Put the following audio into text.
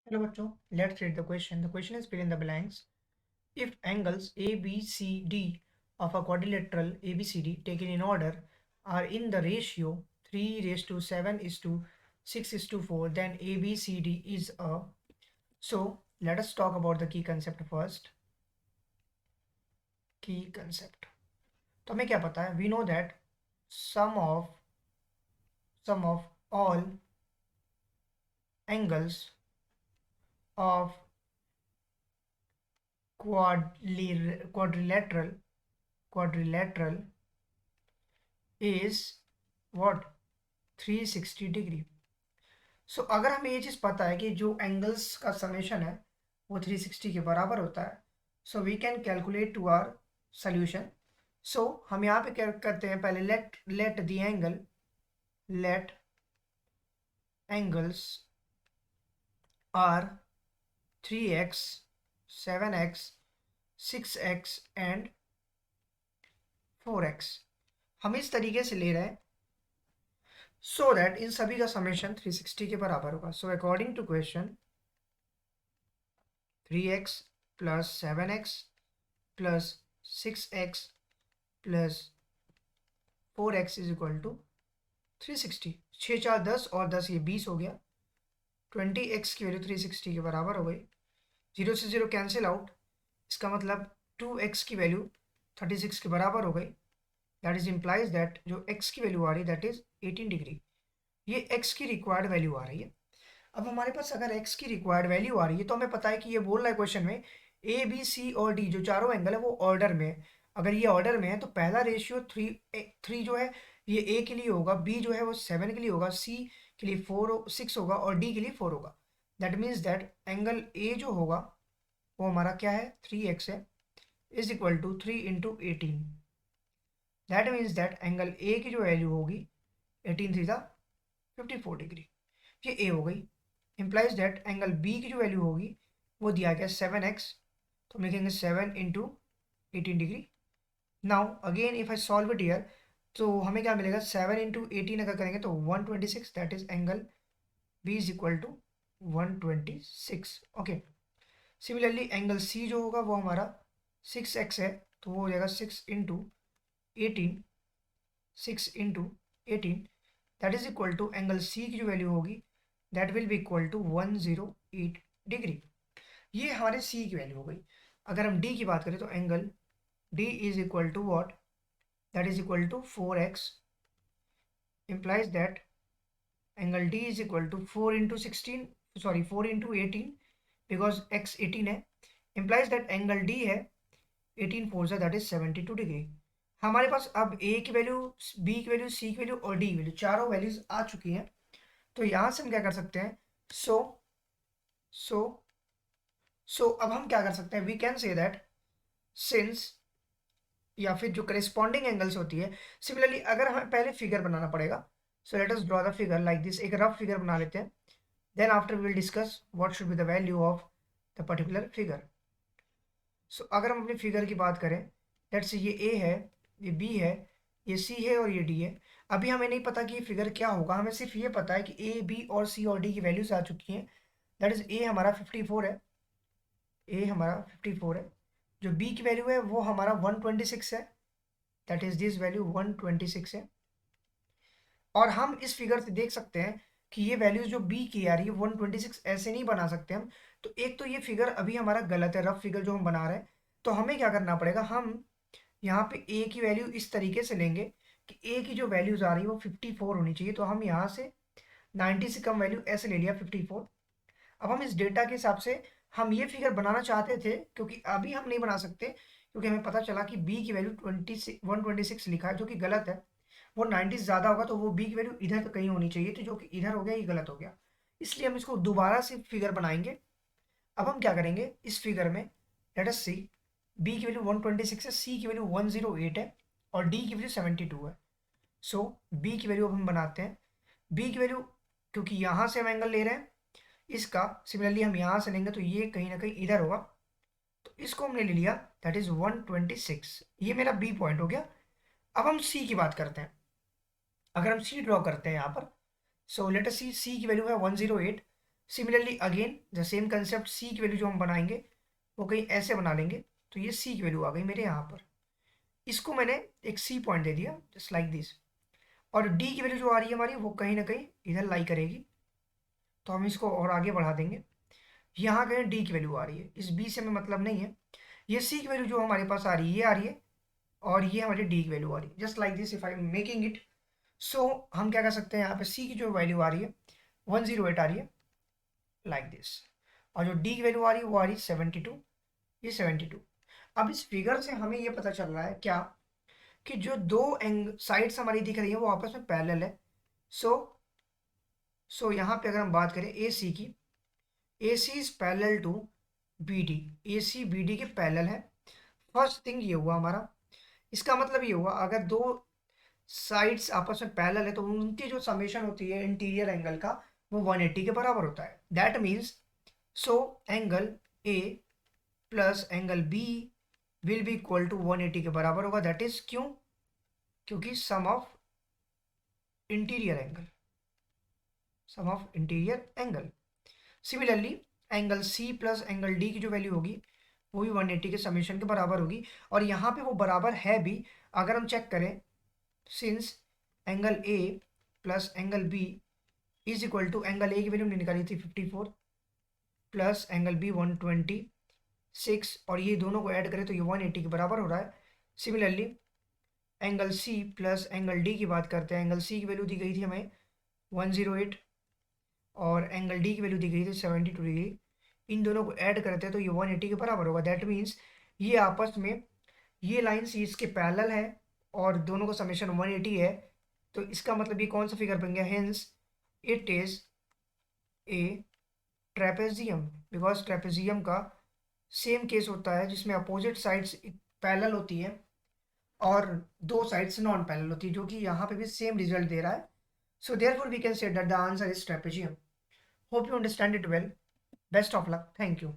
Hello बच्चों, let's read the question. The question is fill in the blanks. If angles ABCD of a quadrilateral ABCD taken in order are in the ratio 3 raised to 7 is to 6 is to 4, then ABCD is a. So let us talk about the key concept first. Key concept. तो हमें क्या पता है? We know that sum of all angles of quadrilateral is what? 360 degree. सो अगर हमें ये चीज़ पता है कि जो एंगल्स का समेशन है वो 360 के बराबर होता है, so we can calculate to our solution. So हम यहाँ पे क्या करते हैं? पहले let the angles are 3x 7x 6x and 4x. हम इस तरीके से ले रहे हैं सो दैट इन सभी का समेशन 360 के बराबर होगा. So according to question 3x plus 7x plus 6x plus 4x is equal to 360. 6 4 10 और 10 ये 20 हो गया. 20x की वैल्यू 360 के बराबर हो गई. 0 से 0 कैंसिल आउट. इसका मतलब 2x की वैल्यू 36 के बराबर हो गई. दैट इज इम्प्लाइज दैट जो x की वैल्यू आ रही है दैट इज 18 डिग्री. ये x की रिक्वायर्ड वैल्यू आ रही है. अब हमारे पास अगर x की रिक्वायर्ड वैल्यू आ रही है तो हमें पता है कि ये बोल रहा है क्वेश्चन में ए बी सी और डी जो चारों एंगल है वो ऑर्डर में है. अगर ये ऑर्डर में है तो पहला रेशियो थ्री जो है ये ए के लिए होगा, बी जो है वो 7 के लिए होगा, सी के लिए 6 होगा और डी के लिए 4 होगा. That means that angle A जो होगा वो हमारा क्या है? 3x है is equal to 3 into 18. That means that angle A की जो वैल्यू होगी 18 थ्री 54 डिग्री. ये ए हो गई. इम्प्लाइज दैट एंगल बी की जो वैल्यू होगी वो दिया गया 7x, तो हम लिखेंगे 7 into 18 degree. Now again if I solve it here तो हमें क्या मिलेगा? 7 इंटू 18 अगर करेंगे तो 126. That is angle B is equal to 126. Okay. Similarly angle C जो होगा वो हमारा 6x है तो वो हो जाएगा 6 into 18 6 into 18. That is equal to angle C की जो वैल्यू होगी that will be equal to 108 degree. ये हमारे सी की वैल्यू हो गई. अगर हम डी की बात करें तो angle D is equal to what? That is equal to 4x. implies that angle D is equal to 4 into 16, sorry 4 into 18 because x 18 है. implies that angle D है 18 फोर दैट इज 72 डिग्री. हमारे पास अब A की value, B की value, C की value और D की value चारों वैल्यूज आ चुकी हैं. तो यहाँ से हम क्या कर सकते हैं? सो अब हम क्या कर सकते हैं? We can say that since या फिर जो करेस्पॉन्डिंग एंगल्स होती है. सिमिलरली अगर हमें पहले फिगर बनाना पड़ेगा, so let us draw the figure like this. एक रफ फिगर बना लेते हैं. Then after we will discuss what should be the value of the particular figure. So अगर हम अपनी फिगर की बात करें, लेट्स से ये ए है, ये बी है, ये सी है और ये डी है. अभी हमें नहीं पता कि ये फिगर क्या होगा. हमें सिर्फ ये पता है कि ए बी और सी और डी की वैल्यूज आ चुकी हैं. दैट इज ए हमारा 54 है, ए हमारा 54 है. जो बी की वैल्यू है वो हमारा 126 है. दैट इज दिस वैल्यू 126 है. और हम इस फिगर से देख सकते हैं कि ये वैल्यूज जो बी की आ रही है 126 ऐसे नहीं बना सकते हम. तो एक तो ये फिगर अभी हमारा गलत है, रफ फिगर जो हम बना रहे हैं. तो हमें क्या करना पड़ेगा? हम यहाँ पे ए की वैल्यू इस तरीके से लेंगे कि ए की जो वैल्यूज आ रही है वो 54 होनी चाहिए. तो हम यहाँ से 90 से कम वैल्यू ऐसे ले लिया 54. अब हम इस डेटा के हिसाब से हम ये फिगर बनाना चाहते थे क्योंकि अभी हम नहीं बना सकते क्योंकि हमें पता चला कि बी की वैल्यू 126 लिखा है जो कि गलत है. वो 90 से ज़्यादा होगा तो वो बी की वैल्यू इधर तो कहीं होनी चाहिए थी, जो कि इधर हो गया, ये गलत हो गया. इसलिए हम इसको दोबारा से फिगर बनाएंगे. अब हम क्या करेंगे इस फिगर में? लेट अस सी. बी की वैल्यू 126 है, सी की वैल्यू 108 है और डी की वैल्यू 72 है. सो बी की वैल्यू अब हम बनाते हैं. बी की वैल्यू क्योंकि यहाँ से हम एंगल ले रहे हैं इसका, सिमिलरली हम यहाँ से लेंगे तो ये कहीं ना कहीं इधर होगा. तो इसको हमने ले लिया दैट इज 126. ये मेरा बी पॉइंट हो गया. अब हम सी की बात करते हैं. अगर हम सी ड्रॉ करते हैं यहाँ पर, सो लेट अस सी. सी की वैल्यू है 108. Similarly again the same concept, C की वैल्यू जो हम बनाएंगे वो कहीं ऐसे बना लेंगे, तो ये सी की वैल्यू आ गई मेरे यहाँ पर। इसको मैंने एक सी पॉइंट दे दिया जस्ट लाइक दिस, और डी की वैल्यू जो आ रही है हमारी वो कहीं ना कहीं इधर लाई करेगी, तो हम इसको और आगे बढ़ा देंगे। यहाँ कहीं डी की वैल्यू आ रही है, इस बी से हमें मतलब नहीं है। ये सी की वैल्यू जो हमारे पास आ रही है ये आ रही है, और ये हमारी डी की वैल्यू आ रही है, just like this if I am making it. So हम क्या कर सकते हैं, यहाँ पे सी की जो वैल्यू आ रही है 108 आ रही है लाइक दिस, और जो डी की वैल्यू आ रही है वो आ रही है 72, ये 72। अब इस फिगर से हमें ये पता चल रहा है क्या, कि जो दो एंग साइड्स हमारी दिख रही है वो आपस में पैरेलल है। सो यहाँ पे अगर हम बात करें ए सी की, A C is parallel to B D, A C B D के पैरेलल है। फर्स्ट थिंग ये हुआ हमारा, इसका मतलब ये हुआ अगर दो साइड्स आपस में पैरेलल है तो उनकी जो समेशन होती है इंटीरियर एंगल का वो 180 के बराबर होता है। That means so angle A plus angle B will be equal to 180 के बराबर होगा। दैट इज क्यों, क्योंकि sum of interior angle, sum of interior angle. Similarly angle C plus angle D की जो वैल्यू होगी वो भी 180 के समेशन के बराबर होगी, और यहाँ पे वो बराबर है भी। अगर हम चेक करें, since angle A plus angle B is equal to, angle A की वैल्यू हमने निकाली थी 54 प्लस एंगल बी 126, और ये दोनों को ऐड करें तो ये 180 के बराबर हो रहा है। Similarly angle C plus angle D की बात करते हैं, एंगल सी की वैल्यू दी गई थी हमें 108 और एंगल डी की वैल्यू दी गई थी 72 डिग्री। इन दोनों को ऐड करते हैं तो ये 180 के बराबर होगा। दैट मीन्स ये आपस में, ये लाइन्स इसके पैरेलल है और दोनों का समेशन 180 है, तो इसका मतलब ये कौन सा फिगर बन गया, hence it is a trapezium, because trapezium का सेम केस होता है जिसमें अपोजिट साइड्स पैरेलल होती है और दो साइड्स नॉन पैरेलल होती है, जो कि यहाँ पे भी सेम रिजल्ट दे रहा है। So therefore we can say that the answer is trapezium. Hope you understand it well. Best of luck, thank you.